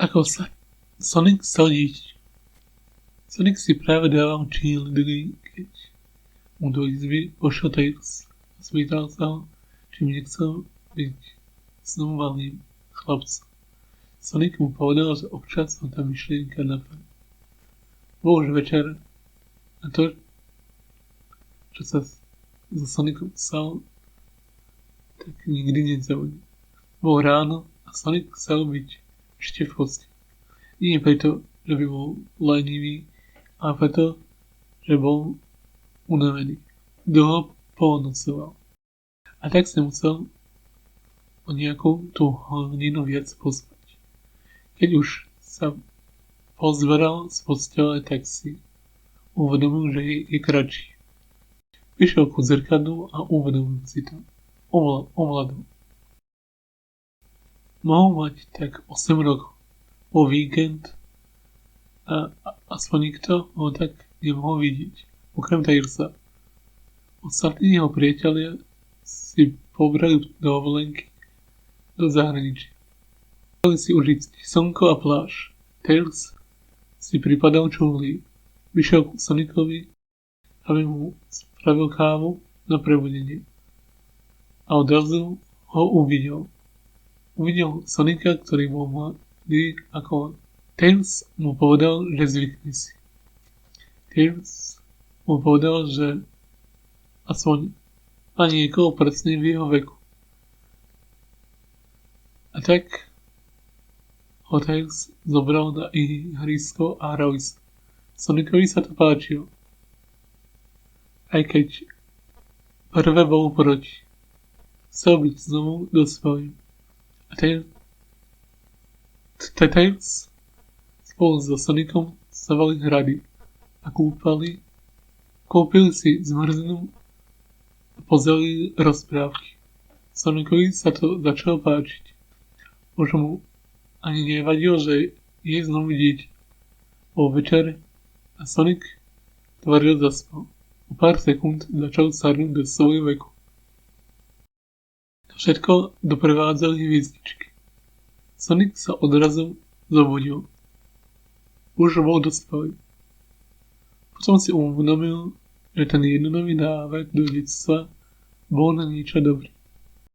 Ako sa Sonic stal dieťaťom. Sonic si práve dával cheerleadery, keď mu do izby vošiel Tails a spýtal sa ho, či by nechcel byť znovu malým chlapcom. Sonic mu povedal, že občas ho tá myšlienka napadne. Bol už večer a to, čo sa so Sonicom stalo, tak nikdy nezaujíma. Bol ráno a Sonic chcel byť ešte v posteli. Nie preto, že by bol lenivý, ale preto, že bol unavený. Dlho ponocoval. A tak sa musel o nejakú tú hodinu viac pospať. Keď už sa pozberal z postele, tak si uvedomil, že je kratší. Vyšiel ku zrkadlu a uvedomil si to. Ovládol. Mohol mať tak 8 rokov. Po víkend a aspoň nikto ho tak nemohol vidieť. Okrem Tailsa. Ostatní jeho priatelia si pobrali dovolenky do zahraničia. Chceli si užiť slnko a pláž. Tails si pripadal čulý. Vyšiel k Sonicovi, aby mu spravil kávu na prebudenie. A odrazu ho uvidel. Uvidel Sonika, ktorý bol mladý ako on. Tails mu povedal, že zvykne si. Tails mu povedal, že aspoň ani niekoho presne v jeho veku. A tak ho Tails zobral na ihrisko a hrali sa. Sonicovi sa to páčilo. Aj keď prvé bol proti. Chcel byť znovu dospelým. A Tails spolu so Sonicom stavali hrady a kúpili si zmrzlinu a pozerali rozprávky. Sonicovi sa to začalo páčiť. Už mu ani nevadilo, že je znovu dieťa. Bol večer a Sonic tvrdo zaspal. O pár sekúnd začal sadnúť do svojho veku. To všetko doprevádzali hviezdičky. Sonic sa odrazu zobudil. Už bol dospelý. Potom si uvedomil, že ten jednoduchý návrat do detstva bol na niečo dobrý.